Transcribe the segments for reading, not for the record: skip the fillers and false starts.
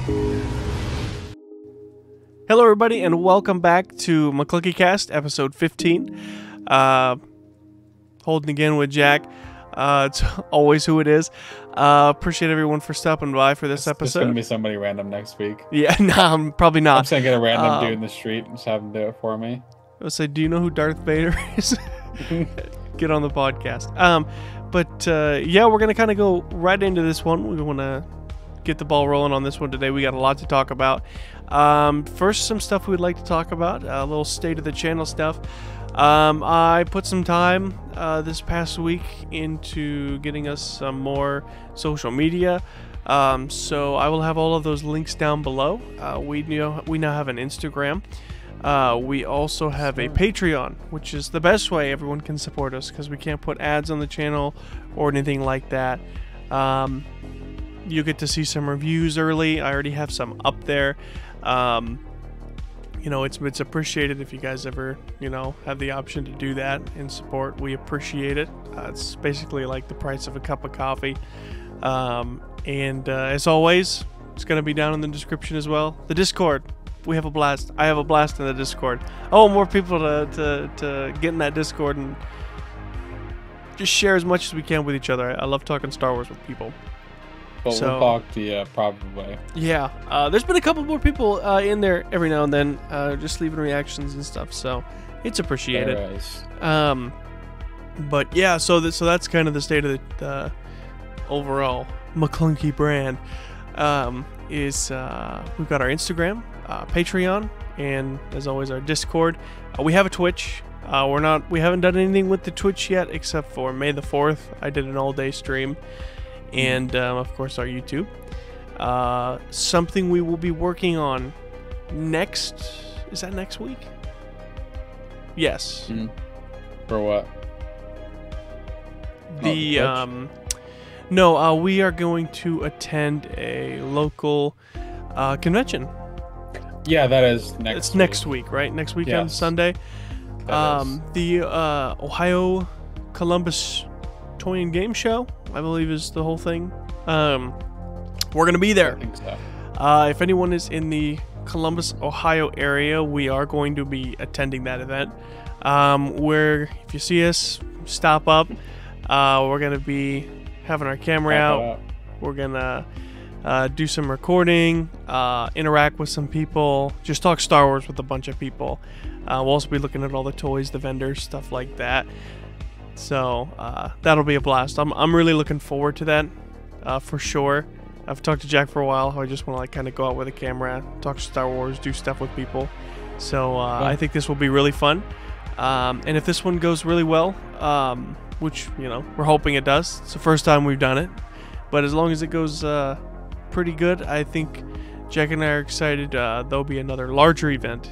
Hello, everybody, and welcome back to Maclunkey-Cast, episode 15. Holding again with Jack. It's always who it is. Appreciate everyone for stopping by for this episode. It's going to be somebody random next week. Yeah, no, probably not. I'm just going to get a random dude in the street and just have him do it for me. I would say, do you know who Darth Vader is? Get on the podcast. Yeah, we're going to kind of go right into this one. We want to get the ball rolling on this one today. We got a lot to talk about. First, some stuff we'd like to talk about, a little state of the channel stuff. I put some time this past week into getting us some more social media, so I will have all of those links down below. We now have an Instagram. We also have a Patreon, which is the best way everyone can support us because we can't put ads on the channel or anything like that. You get to see some reviews early. I already have some up there. You know, it's appreciated if you guys ever, have the option to do that and support. We appreciate it. It's basically like the price of a cup of coffee. As always, it's going to be down in the description as well. The Discord. We have a blast. I have a blast in the Discord. Oh, more people to get in that Discord and just share as much as we can with each other. I love talking Star Wars with people. But we'll talk to you probably. Yeah, there's been a couple more people in there every now and then, just leaving reactions and stuff. So it's appreciated. But yeah, so that's kind of the state of the overall Maclunkey brand. We've got our Instagram, Patreon, and as always our Discord. We have a Twitch. We haven't done anything with the Twitch yet, except for May the 4th. I did an all-day stream. And, of course, our YouTube. Something we will be working on next... Is that next week? Yes. For what? No, we are going to attend a local convention. Yeah, that is next week. It's next week, right? Next weekend, yes. Sunday. The Ohio Columbus Toy and Game Show, I believe, is the whole thing. We're gonna be there. I think so. If anyone is in the Columbus, Ohio area, we are going to be attending that event. Where if you see us, stop up. We're gonna be having our camera out. We're gonna do some recording, interact with some people, just talk Star Wars with a bunch of people. We'll also be looking at all the toys, the vendors, stuff like that. So that'll be a blast. I'm really looking forward to that, for sure. I've talked to Jack for a while. How I just want to kind of go out with a camera, talk Star Wars, do stuff with people. So I think this will be really fun. And if this one goes really well, which we're hoping it does. It's the first time we've done it, but as long as it goes pretty good, I think Jack and I are excited. There'll be another larger event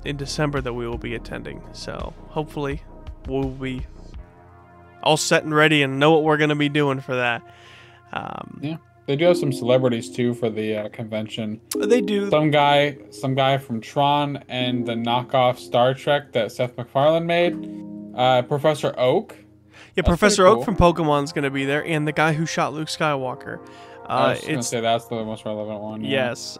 in December that we will be attending. So hopefully we'll be all set and ready and know what we're going to be doing for that. Yeah, they do have some celebrities too for the convention. They do. Some guy from Tron and the knockoff Star Trek that Seth MacFarlane made. Professor Oak. Yeah, Professor Oak from Pokemon's going to be there, and the guy who shot Luke Skywalker. I was going to say that's the most relevant one. Yeah. Yes.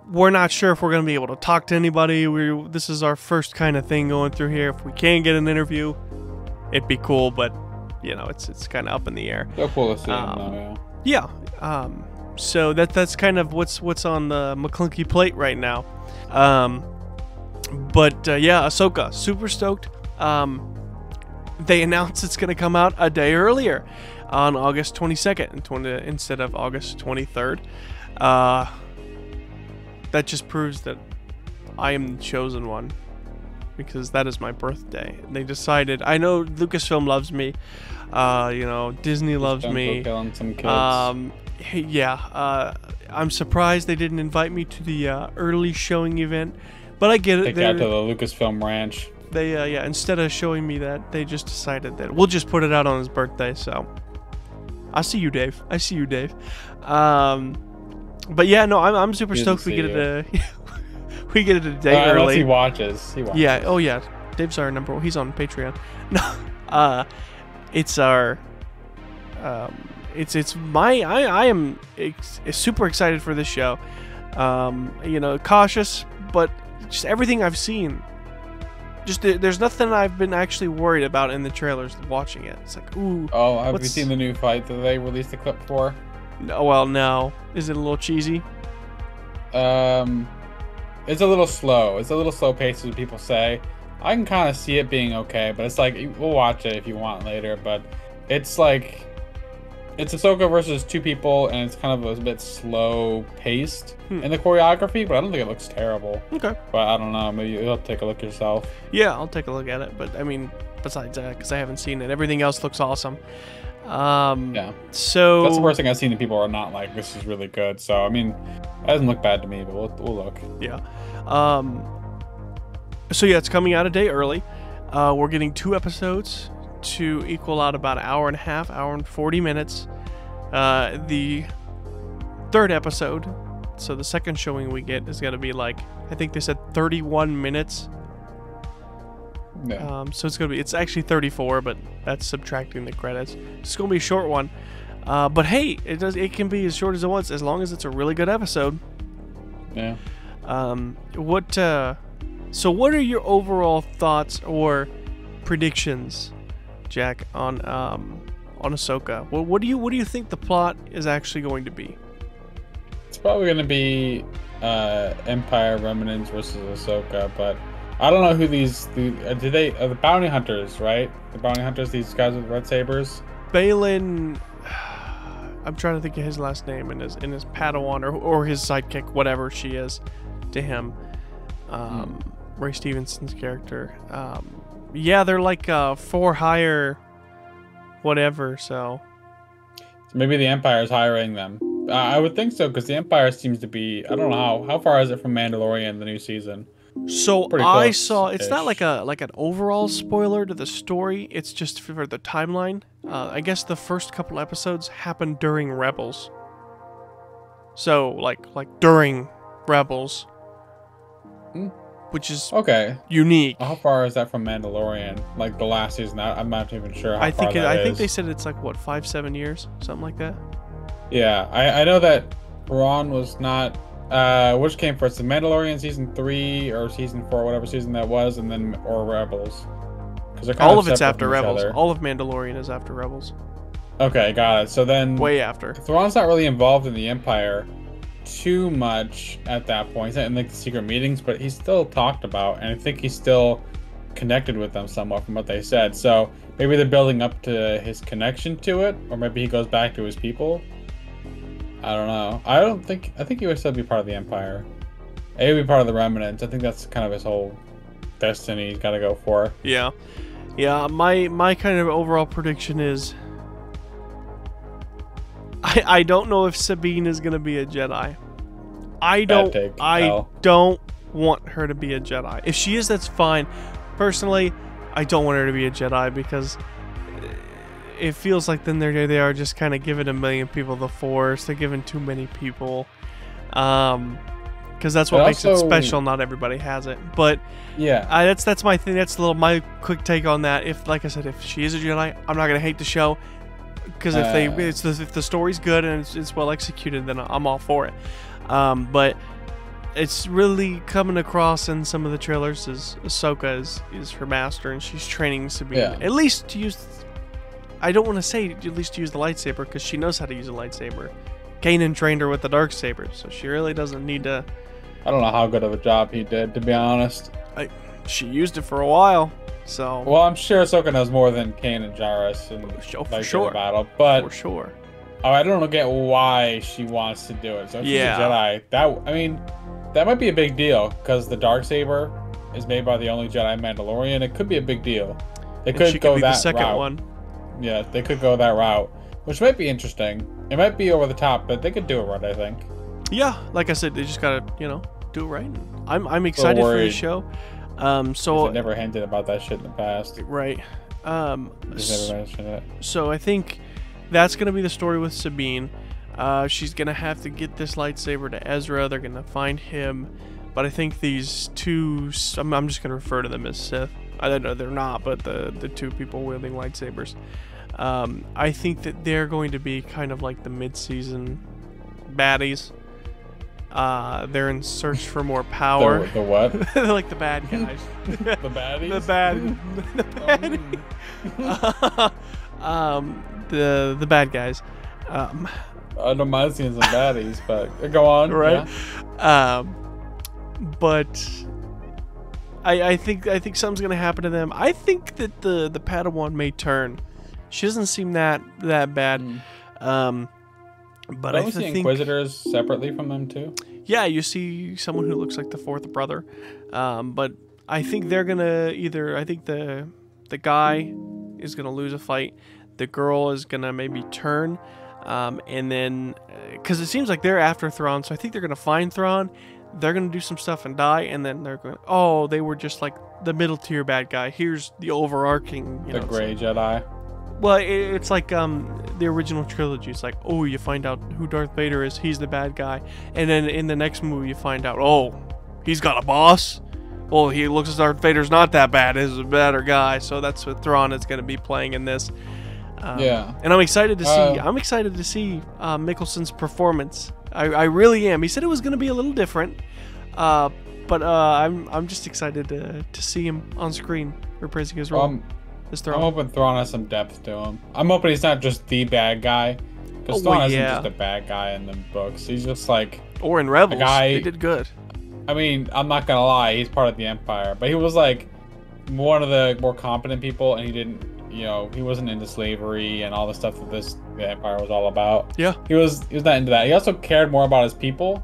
We're not sure if we're going to be able to talk to anybody. This is our first kind of thing going through here. If we can get an interview, it'd be cool, but it's kind of up in the air. So cool to see him, though, yeah. So that's kind of what's on the Maclunkey plate right now. Yeah, Ahsoka, super stoked. They announced it's going to come out a day earlier on August 22nd instead of August 23rd. That just proves that I am the chosen one, because that is my birthday. They decided, I know Lucasfilm loves me, Disney loves me. Killing some kids. Yeah, I'm surprised they didn't invite me to the early showing event, but I get it. Take out to the Lucasfilm ranch. They instead of showing me that, they just decided that we'll just put it out on his birthday. So I see you, Dave. But yeah, no, I'm super stoked we get it we get it a day early. Unless he watches. Yeah. Oh yeah. Dave's our number one. He's on Patreon. No. It's our I am super excited for this show. You know, cautious, but just everything I've seen. Just there's nothing I've been actually worried about in the trailers watching it. It's like, ooh. Oh, have you seen the new fight that they released a clip for? No, well, no. Is it a little cheesy? It's a little slow. It's a little slow paced, as people say. I can kind of see it being okay, but it's like, we'll watch it if you want later. But it's like, it's Ahsoka versus two people, and it's kind of a bit slow paced in the choreography, but I don't think it looks terrible. Okay. But I don't know. Maybe you'll take a look yourself. Yeah, I'll take a look at it. But I mean, besides that, because I haven't seen it, everything else looks awesome. Yeah. So that's the worst thing I've seen, and people are not like, this is really good. So I mean, it doesn't look bad to me, but we'll look. Yeah. So yeah, it's coming out a day early. We're getting 2 episodes to equal out about an hour and a half, hour and 40 minutes. The 3rd episode, so the second showing we get, is gonna be like, I think they said 31 minutes. Yeah. So it's actually 34, but that's subtracting the credits. It's gonna be a short one. But hey, it can be as short as it wants, as long as it's a really good episode. Yeah. So what are your overall thoughts or predictions, Jack, on Ahsoka? What do you think the plot is actually going to be? It's probably going to be Empire remnants versus Ahsoka, but I don't know who the bounty hunters, right? The bounty hunters, these guys with red sabers. Balin, I'm trying to think of his last name, and his Padawan or his sidekick, whatever she is to him. Ray Stevenson's character. Yeah, they're like 4 higher whatever, so maybe the Empire is hiring them. I would think so, because the Empire seems to be, I don't know how far is it from Mandalorian, the new season? So I saw, it's not like an overall spoiler to the story, it's just for the timeline. I guess the first couple episodes happened during Rebels. So like during Rebels. Which is okay, unique. How far is that from Mandalorian? Like the last season? I'm not even sure how far that is. I think they said it's like, what, 5-7 years, something like that. Yeah, I know that Ron was not. Which came first, the Mandalorian season 3 or season 4, whatever season that was, and then or Rebels? Because they're kind all of it's after from Rebels. Other. All of Mandalorian is after Rebels. Okay, got it. So then way after. Thrawn's not really involved in the Empire too much at that point. He's not in like the secret meetings, but he's still talked about, and I think he's still connected with them somewhat from what they said. So maybe they're building up to his connection to it, or maybe he goes back to his people. I don't know. I think he would still be part of the Empire. He would be part of the Remnants. I think that's kind of his whole destiny he's got to go for. Yeah. My kind of overall prediction is, I don't know if Sabine is gonna be a Jedi. I don't want her to be a Jedi. If she is, that's fine. Personally, I don't want her to be a Jedi, because it feels like then they are just kind of giving 1 million people the Force. They're giving too many people, because that's what makes it special. Not everybody has it, but yeah, that's my thing. That's my quick take on that. If, like I said, if she is a Jedi, I'm not gonna hate the show. Because if the story's good and it's well executed, then I'm all for it. But it's really coming across in some of the trailers as Ahsoka is her master, and she's training Sabine at least to use. I don't want to say at least to use the lightsaber, because she knows how to use a lightsaber. Kanan trained her with the dark saber, so she really doesn't need to. I don't know how good of a job he did, to be honest. She used it for a while. So, well, I'm sure Ahsoka knows more than Kanan Jarrus in the battle, but for sure. I don't get why she wants to do it. So if she's a Jedi, that might be a big deal, because the darksaber is made by the only Jedi Mandalorian. It could be a big deal. They could go that route. The second one. Yeah, they could go that route, which might be interesting. It might be over the top, but they could do it right, I think. Yeah, like I said, they just gotta do it right. I'm excited for the show. So I never hinted about that shit in the past. Right. Just never mentioned it. So I think that's gonna be the story with Sabine. She's gonna have to get this lightsaber to Ezra. They're gonna find him, but I think these two, I'm just gonna refer to them as Sith. I don't know, they're not, but the two people wielding lightsabers. I think that they're going to be kind of like the mid-season baddies. They're in search for more power. The what? They're like the bad guys. The baddies? The bad. The bad guys. I don't mind seeing some baddies, but go on. Right. Yeah. But I think something's gonna happen to them. I think that the Padawan may turn. She doesn't seem that bad. But don't I we see think Inquisitors separately from them too? yeah, you see someone who looks like the fourth brother. But I think they're gonna I think the guy is gonna lose a fight. The girl is gonna maybe turn, and then because it seems like they're after Thrawn, so I think they're gonna find Thrawn. They're gonna do some stuff and die, and then they're going, oh, they were just like the middle tier bad guy. Here's the overarching, the Grey Jedi. Well, it's like the original trilogy. It's like, oh, you find out who Darth Vader is. He's the bad guy. And then in the next movie, you find out, oh, he's got a boss. Well, he looks as Darth Vader's not that bad. He's a better guy. So that's what Thrawn is going to be playing in this. Yeah. And I'm excited to see. I'm excited to see Mickelson's performance. I really am. He said it was going to be a little different. But I'm just excited to see him on screen reprising his role. I'm hoping Thrawn has some depth to him. I'm hoping he's not just the bad guy. Because Thrawn isn't just a bad guy in the books. He's just like... Or in Rebels. They did good. I mean, I'm not going to lie. He's part of the Empire. But he was like one of the more competent people. And he didn't, he wasn't into slavery and all the stuff that the Empire was all about. Yeah. He was not into that. He also cared more about his people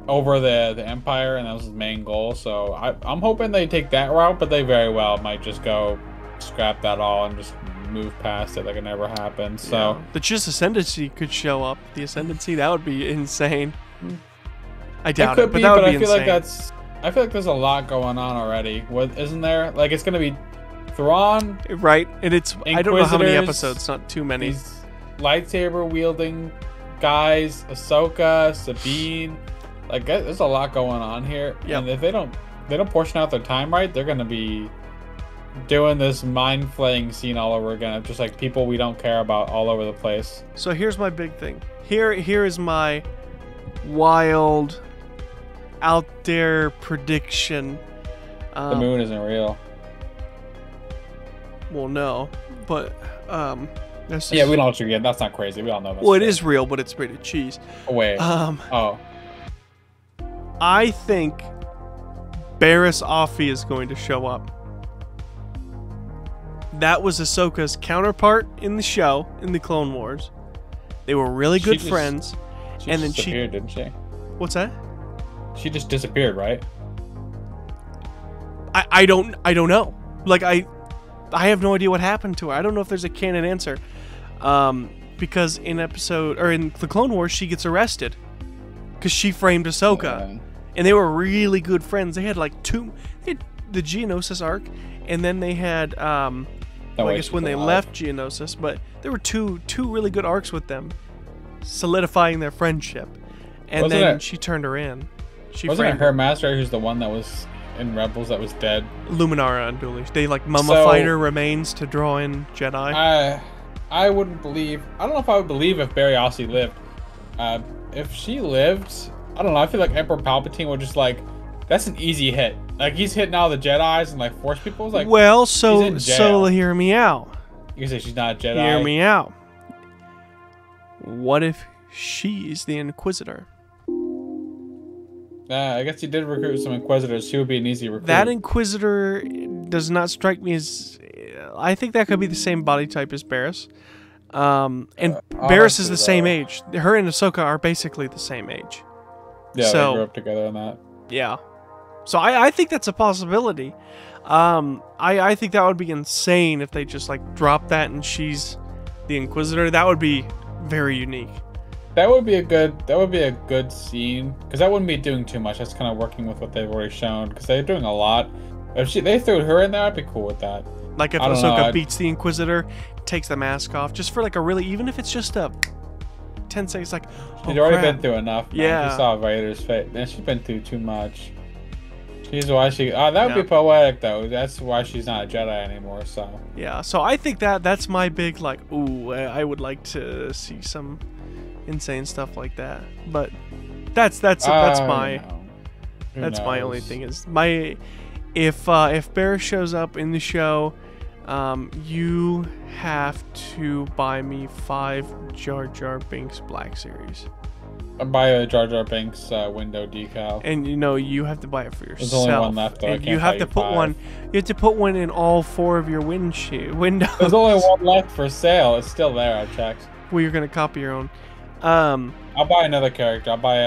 over the Empire. And that was his main goal. So I'm hoping they take that route. But they very well might just go... scrap that all and just move past it like it never happened. So yeah. The Chiss Ascendancy could show up. The Ascendancy, that would be insane. I doubt it, but that would be insane. I feel like there's a lot going on already. What isn't there? Like it's gonna be Thrawn, right? And it's I don't know how many episodes. Not too many. These lightsaber wielding guys, Ahsoka, Sabine. Like there's a lot going on here. Yep. And if they don't portion out their time right, they're gonna be doing this mind flaying scene all over again of just like people we don't care about all over the place. So here's my big thing. Here is my wild out there prediction. The moon isn't real. Well, no, but that's just, yeah, we don't get. That's not crazy. We all know that. Well, it is real, but it's rated cheese. Oh, wait. I think Barriss Offee is going to show up. That was Ahsoka's counterpart in the show, in the Clone Wars. They were really good friends. And then she disappeared, didn't she? What's that? She just disappeared, right? I don't know. Like I have no idea what happened to her. I don't know if there's a canon answer. Because in the Clone Wars, she gets arrested because she framed Ahsoka, and they were really good friends. They had like they had the Geonosis arc, and then they had I guess when they left Geonosis, but there were two really good arcs with them, solidifying their friendship. And then she turned her in. Wasn't it her master who's the one that was in Rebels that was dead? Luminara Unduly. They like mummified her remains to draw in Jedi. I wouldn't believe. I don't know if I would believe if Barriss Offee lived. If she lived, I don't know. I feel like Emperor Palpatine would just like. That's an easy hit. Like he's hitting all the Jedis and like Force people. Like well, so hear me out. You say she's not a Jedi. Hear me out. What if she's the Inquisitor? I guess he did recruit some Inquisitors. She would be an easy recruit. That Inquisitor does not strike me as... I think that could be the same body type as Barriss. And Barriss is the same age. Her and Ahsoka are basically the same age. Yeah, they grew up together on that. Yeah. So I think that's a possibility. I think that would be insane if they just like drop that and she's the Inquisitor. That would be very unique. That would be a good scene because that wouldn't be doing too much. That's kind of working with what they've already shown because they're doing a lot. If they threw her in there, I'd be cool with that. Like if Ahsoka beats the Inquisitor, takes the mask off, just for like a really, even if it's just a 10 seconds, like she's already been through enough. Man. Yeah, you saw Vader's face. Man, she's been through too much. She's why she. Oh, that would Yeah. be poetic though. That's why she's not a Jedi anymore. So. Yeah, so I think that's my big like. Ooh, I would like to see some insane stuff like that. But that's my that's my only thing is my if Bear shows up in the show, you have to buy me 5 Jar Jar Binks Black Series. I'll buy a Jar Jar Binks window decal. And you have to buy it for yourself. There's only one left though. And you have to put 5. one. You have to put one in all 4 of your windows. There's only one left for sale. It's still there. I checked. Well, you're gonna copy your own. I'll buy another character. I'll buy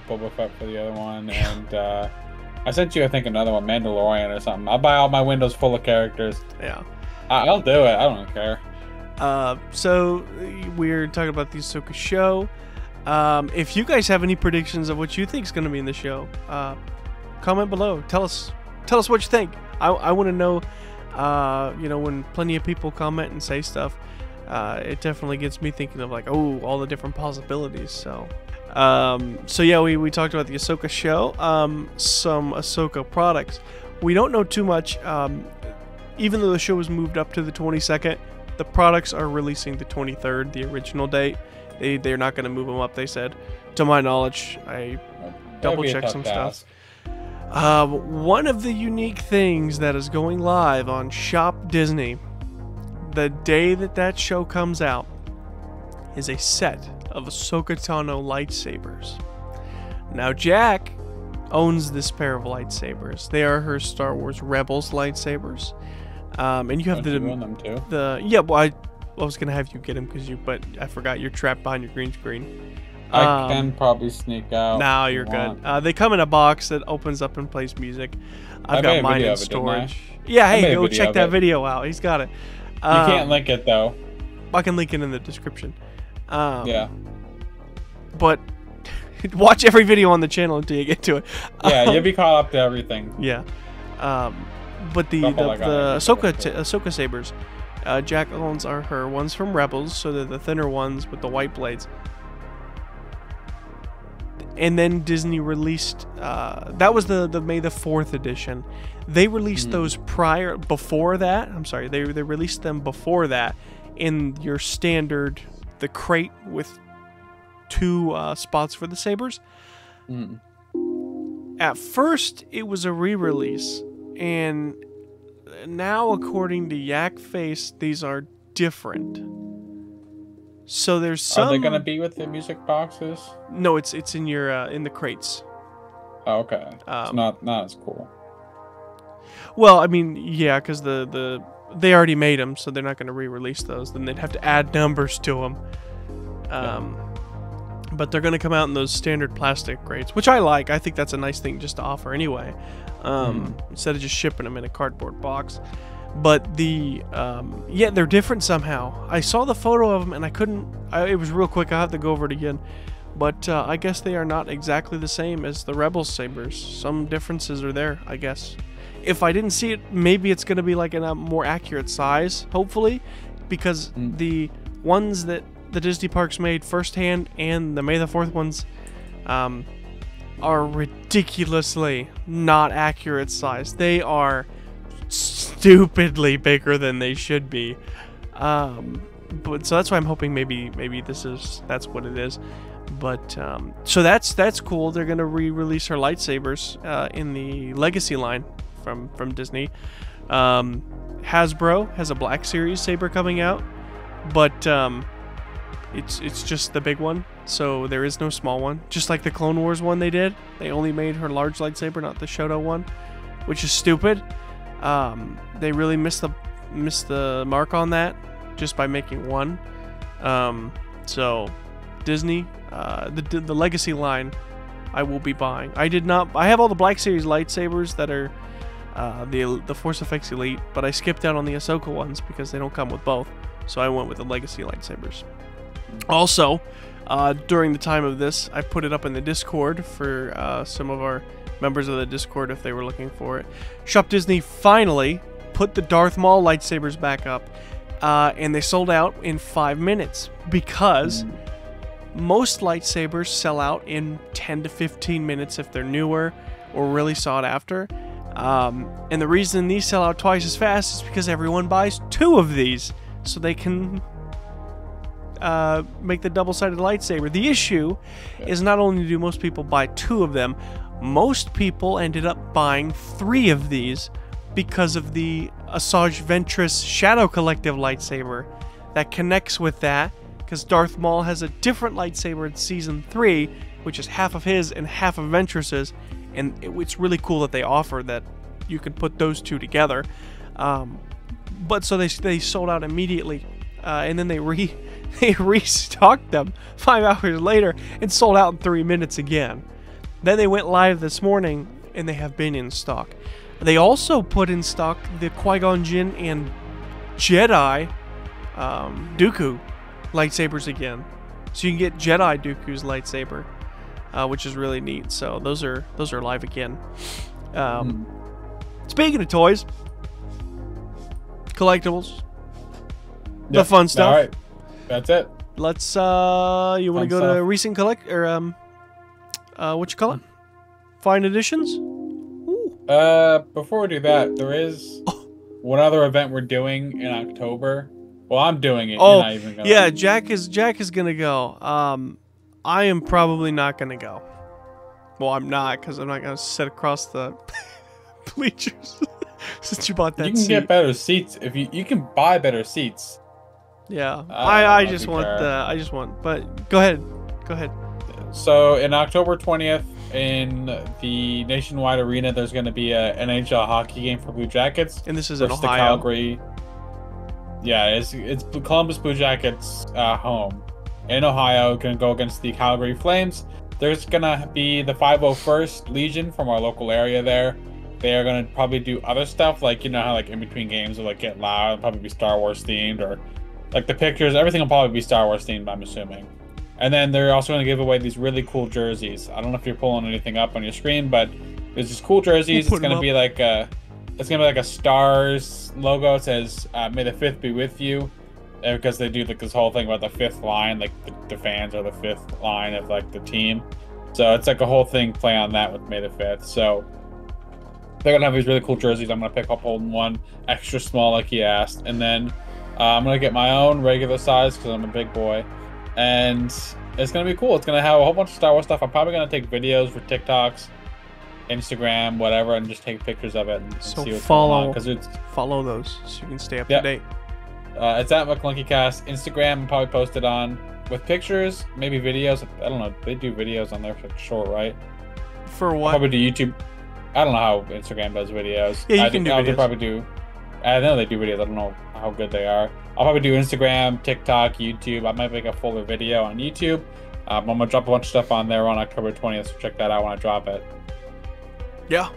Boba Fett for the other one, and I sent you, I think, another one, Mandalorian or something. I'll buy all my windows full of characters. Yeah. I'll do it. I don't care. So we're talking about the Ahsoka show. If you guys have any predictions of what you think is going to be in the show, comment below. Tell us what you think. I want to know. When plenty of people comment and say stuff, it definitely gets me thinking of like, oh, all the different possibilities. So yeah, we talked about the Ahsoka show, some Ahsoka products. We don't know too much. Even though the show was moved up to the 22nd, the products are releasing the 23rd, the original date. They're not going to move them up, they said. To my knowledge, I double-checked some stuff. One of the unique things that is going live on Shop Disney, the day that show comes out, is a set of Ahsoka Tano lightsabers. Now, Jack owns this pair of lightsabers. They are her Star Wars Rebels lightsabers. And you have them too? Well, I was gonna have you get them but I forgot you're trapped behind your green screen. I can probably sneak out. No, you're good. They come in a box that opens up and plays music. I've got mine in storage. Yeah, hey, go check that video out. He's got it. You can't link it though. I can link it in the description. Yeah. But watch every video on the channel until you get to it. Yeah, you'll be caught up to everything. Yeah. But the Ahsoka sabers, Jack owns are her ones from Rebels, so they're the thinner ones with the white blades. And then Disney released, that was the May the 4th edition. They released those before that. I'm sorry, they released them before that in your standard, the crate with 2 spots for the sabers. At first, it was a re-release. And now, according to Yak Face, these are different. So there's some. Are they gonna be with the music boxes? No, it's in your in the crates. Oh, okay. It's not as cool. Well, I mean, yeah, because they already made them, so they're not gonna re-release those. Then they'd have to add numbers to them. But they're gonna come out in those standard plastic crates, which I like. I think that's a nice thing just to offer anyway. Instead of just shipping them in a cardboard box. But yeah, they're different somehow. I saw the photo of them and I couldn't, it was real quick, I'll have to go over it again. But I guess they are not exactly the same as the Rebels sabers. Some differences are there, I guess. If I didn't see it, maybe it's going to be like in a more accurate size, hopefully. Because the ones that the Disney parks made firsthand and the May the 4th ones are ridiculously not accurate size. They are stupidly bigger than they should be. But so that's why I'm hoping maybe that's what it is. But so that's cool. They're gonna re-release her lightsabers in the Legacy line from Disney. Hasbro has a Black Series saber coming out, but it's just the big one. So there is no small one. Just like the Clone Wars one they did. They only made her large lightsaber, not the Shoto one, which is stupid. They really missed the mark on that just by making one. So Disney, the Legacy line, I will be buying. I have all the Black Series lightsabers that are the Force Effects Elite, but I skipped out on the Ahsoka ones because they don't come with both. So I went with the Legacy lightsabers. Also, during the time of this, I put it up in the Discord for some of our members of the Discord if they were looking for it. Shop Disney finally put the Darth Maul lightsabers back up, and they sold out in 5 minutes because most lightsabers sell out in 10 to 15 minutes if they're newer or really sought after. And the reason these sell out twice as fast is because everyone buys 2 of these, so they can make the double-sided lightsaber. The issue is not only do most people buy 2 of them, most people ended up buying 3 of these because of the Asajj Ventress Shadow Collective lightsaber that connects with that, because Darth Maul has a different lightsaber in Season 3, which is half of his and half of Ventress's, and it's really cool that they offer that you can put those 2 together. But so they sold out immediately, and then they restocked them 5 hours later and sold out in 3 minutes again. Then they went live this morning, and they have been in stock. They also put in stock the Qui-Gon Jinn and Jedi Dooku lightsabers again, so you can get Jedi Dooku's lightsaber, which is really neat. So those are live again. Speaking of toys, collectibles, the fun stuff. All right, that's it. Let's. You want to go to recent collect or what you call it? Fine editions. Ooh. Before we do that, there is one other event we're doing in October. Well, I'm doing it. Oh, you're not even gonna. Yeah, Jack is gonna go. I am probably not gonna go. Well, I'm not, because I'm not gonna sit across the bleachers since you bought that. You can get better seats if you can buy better seats. Yeah, I just want But go ahead. So in October 20th, in the Nationwide Arena, there's going to be a NHL hockey game for Blue Jackets, and this is in Ohio. The Calgary. Yeah, it's Columbus Blue Jackets home in Ohio. Going to go against the Calgary Flames. There's going to be the 501st Legion from our local area there. They are going to probably do other stuff, like, you know how like in between games will like get loud, it'll probably be Star Wars themed, or like the pictures, everything will probably be Star Wars themed, I'm assuming. And then they're also going to give away these really cool jerseys. I don't know if you're pulling anything up on your screen, but there's these cool jerseys. It's going to be like a Stars logo. It says "May the 5th be with you," because they do like this whole thing about the 5th line, like the fans are the 5th line of like the team. So it's like a whole thing play on that with May the 5th. So they're gonna have these really cool jerseys. I'm gonna pick up holding one extra small like he asked, and then I'm gonna get my own regular size because I'm a big boy. And it's gonna be cool. It's gonna have a whole bunch of Star Wars stuff. I'm probably gonna take videos for TikToks, Instagram, whatever, and just take pictures of it and see what's going on. Because follow those so you can stay up to date. It's at Maclunkey-Cast. Instagram, I'll probably post it on with pictures, maybe videos. I don't know. They do videos on there for short, right? For what? I'll probably do YouTube. I don't know how Instagram does videos. Yeah, you can do videos. Probably do. I know they do videos. I don't know how good they are. I'll probably do Instagram, TikTok, YouTube. I might make a fuller video on YouTube. I'm gonna drop a bunch of stuff on there on October 20th, so check that out when I drop it. Yeah.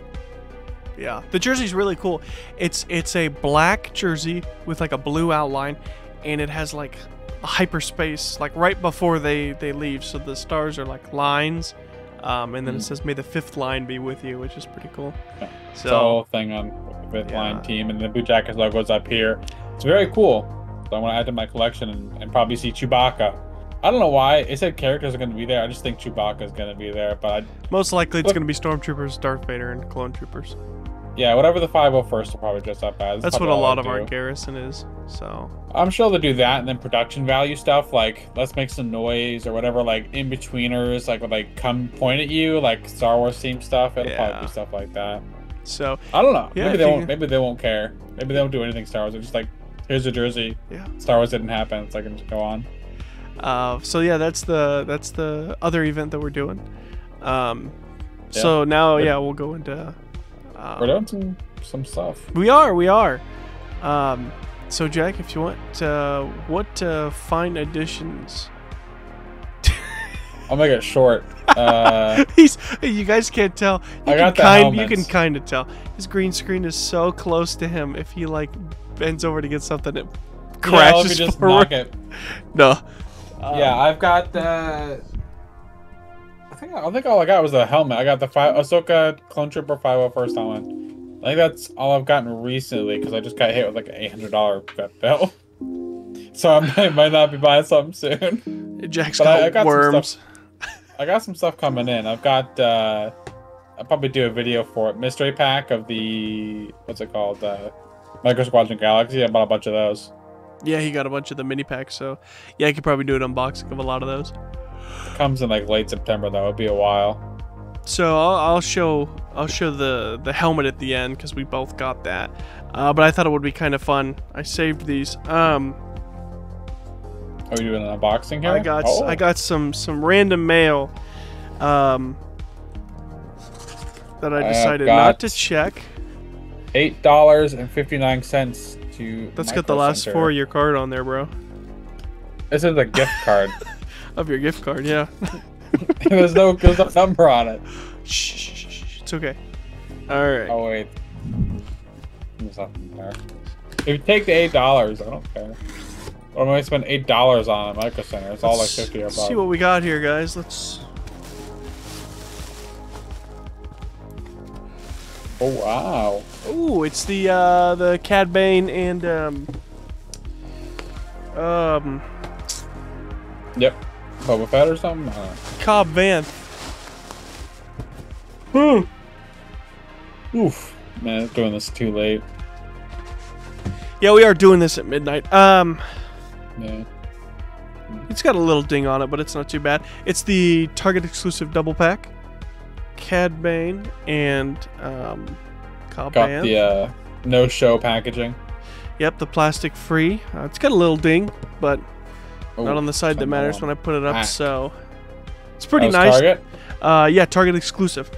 The jersey's really cool. It's a black jersey with like a blue outline, and it has like a hyperspace like right before they leave. So the stars are like lines, and then it says "May the 5th line be with you," which is pretty cool. Yeah. So the whole thing on the 5th line team, and the Blue Jackets logo is up here. It's very cool. So I want to add to my collection and probably see Chewbacca. I don't know why. It said characters are going to be there. I just think Chewbacca is going to be there. But most likely it's going to be Stormtroopers, Darth Vader, and Clone Troopers. Yeah, whatever the 501st will probably dress up as. That's what a lot of our garrison is. So I'm sure they'll do that, and then production value stuff like let's make some noise or whatever, like in betweeners, like would like come point at you, like Star Wars themed stuff. It'll probably be stuff like that. So I don't know. Yeah, maybe they won't care. Maybe they won't do anything Star Wars. They're just like, here's a jersey. Yeah. Star Wars didn't happen. It's like I can just go on. So yeah, that's the other event that we're doing. So now we'll go into. We're doing some stuff. We are. So Jack, if you want, what fine additions? I'll make it short. You guys can't tell. You can kind of tell. His green screen is so close to him. If he like bends over to get something, it crashes just forward. Knock it. No. I've got. I think all I got was the helmet. I got the Ahsoka Clone Trooper 501st helmet. I think that's all I've gotten recently because I just got hit with like an $800 vet bill. So I might not be buying something soon. Jack's got worms. I got some stuff coming in. I've got I'll probably do a video for it. Mystery pack of the what's it called? Micro Squadron Galaxy. I bought a bunch of those. Yeah, he got a bunch of the mini packs, so yeah, I could probably do an unboxing of a lot of those. It comes in like late September though. It'll be a while. So I'll show the helmet at the end because we both got that. But I thought it would be kind of fun. I saved these. Are you doing an unboxing here? I got some random mail that I decided not to check. $8.59 to. That's got the last 4 of your card on there, bro. This is a gift card. Of your gift card, yeah. there's no number on it. Shh, it's okay. All right. Oh wait. There's nothing there. If you take the $8, I don't care. Or am I spend $8 on a Micro Center? It's all like 50 or above. Let's see what we got here, guys. Let's. Oh wow. Ooh, it's the Cad Bane and Yep. Boba Fett or something? Cobb Vanth. Oof. Man, doing this too late. Yeah, we are doing this at midnight. Yeah. It's got a little ding on it, but it's not too bad. It's the Target exclusive double pack. Cad Bane and Cobb Got Vanth. the no-show packaging. Yep, the plastic free. It's got a little ding, but Ooh, not on the side that matters when I put it up. So it's pretty that was nice. Target? Yeah, Target exclusive.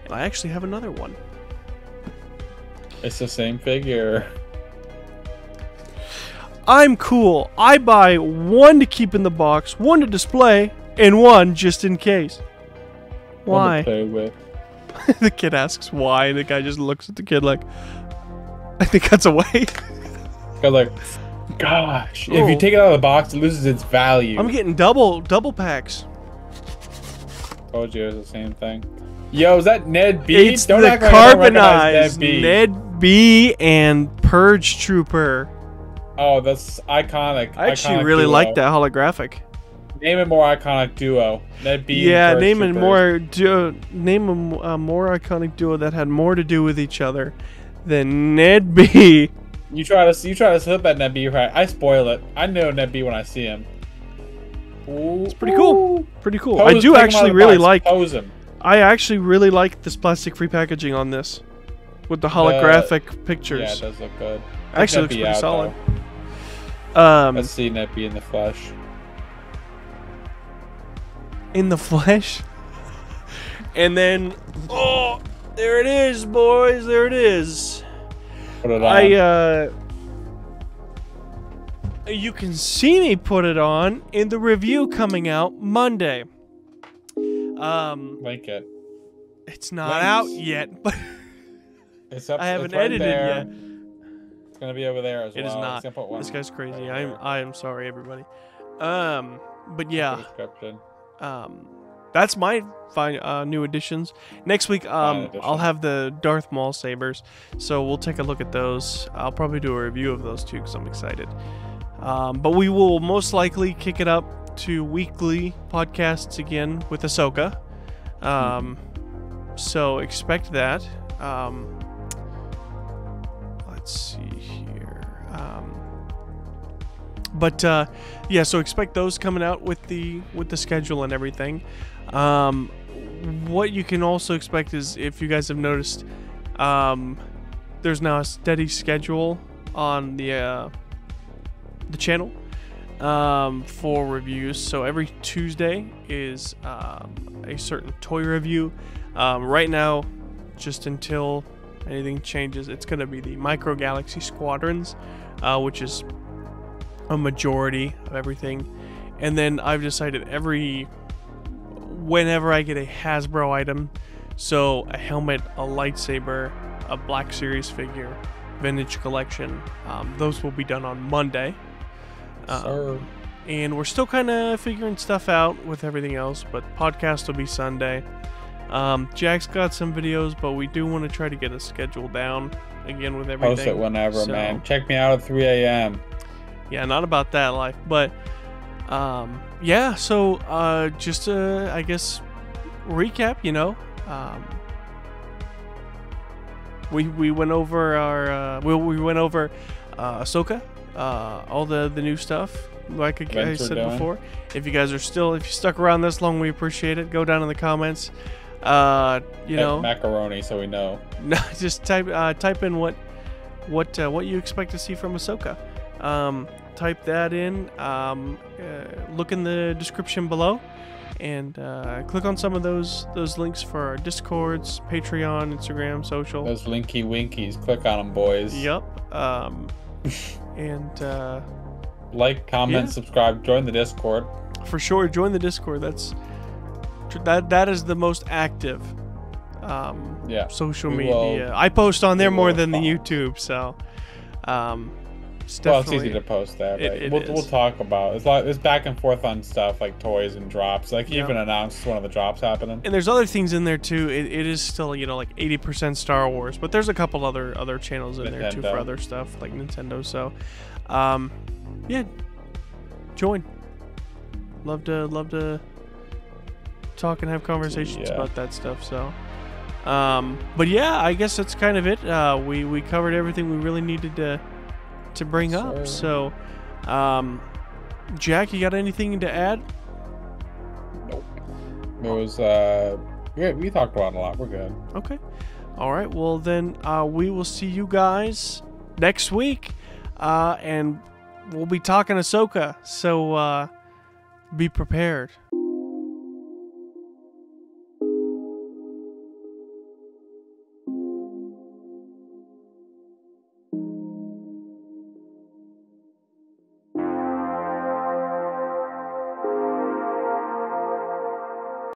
And I actually have another one. It's the same figure. I'm cool. I buy one to keep in the box, one to display, and one just in case. Why? One to play with. The kid asks why, and the guy just looks at the kid like, I think that's away. Cause like, gosh, Oh. if you take it out of the box, it loses its value. I'm getting double packs. Told you it was the same thing. Yo, is that Ned B? It's Don't the act like I don't recognize carbonized Ned B and Purge Trooper. Oh, that's iconic. I actually iconic really duo. like that holographic. Name a more iconic duo. Ned B. Yeah, and Purge name Troopers. name a more iconic duo that had more to do with each other than Ned B. You try to slip that Ned B right. I spoil it. I know Ned B when I see him. Ooh, It's pretty cool. Pretty cool. Pose, I do take him out actually of the really box. like. Pose him. I actually really like this plastic-free packaging on this, with the holographic pictures. Yeah, it does look good. Actually, Ned looks B pretty out, solid. though. Let's see Ned B in the flesh. In the flesh. And then, oh, there it is, boys. There it is. Put it on. You can see me put it on in the review coming out Monday. Link it. It's not out yet, but It's up, I haven't it's right edited there. yet. It's gonna be over there as well. It is not. It's gonna put one This guy's crazy. right I am sorry, everybody. But yeah, description. that's my new additions. Next week, addition. I'll have the Darth Maul sabers, so we'll take a look at those. I'll probably do a review of those too, because I'm excited. But we will most likely kick it up to weekly podcasts again with Ahsoka. So expect that. Let's see here. Yeah, so expect those coming out with the schedule and everything. What you can also expect is, if you guys have noticed, there's now a steady schedule on the channel for reviews. So every Tuesday is a certain toy review. Right now, just until anything changes, it's going to be the Micro Galaxy Squadrons, which is a majority of everything. And then I've decided whenever I get a Hasbro item, so a helmet, a lightsaber, a Black Series figure, vintage collection, those will be done on Monday. And we're still kind of figuring stuff out with everything else, but podcast will be Sunday. Jack's got some videos, but we do want to try to get a schedule down again with everything. Post it whenever, So, man. Check me out at 3 a.m. Yeah, not about that life, but yeah. So just I guess recap, you know, we went over our we went over Ahsoka, all the new stuff. Like I said before, if you guys are if you stuck around this long, we appreciate it. Go down in the comments. You know, macaroni, so we know. No, just type in what you expect to see from Ahsoka. Type that in. Look in the description below, and click on some of those links for our Discords, Patreon, Instagram, social. Those linky winkies. Click on them, boys. Yep. And like, comment, subscribe, join the Discord. For sure, join the Discord. That is the most active social media. I post on there more than the YouTube, so it's easy to post there. But we'll talk about it's back and forth on stuff like toys and drops. Like he even announced one of the drops happening. And there's other things in there too. It is still, you know, like 80% Star Wars, but there's a couple other channels in there too for other stuff like Nintendo. So yeah, join. Love to talk and have conversations about that stuff. So but yeah, I guess that's kind of it. We covered everything we really needed to bring up. So Jack, you got anything to add? Nope. It was we talked about it a lot. We're good. Okay. All right. Well then, we will see you guys next week, and we'll be talking Ahsoka. So be prepared.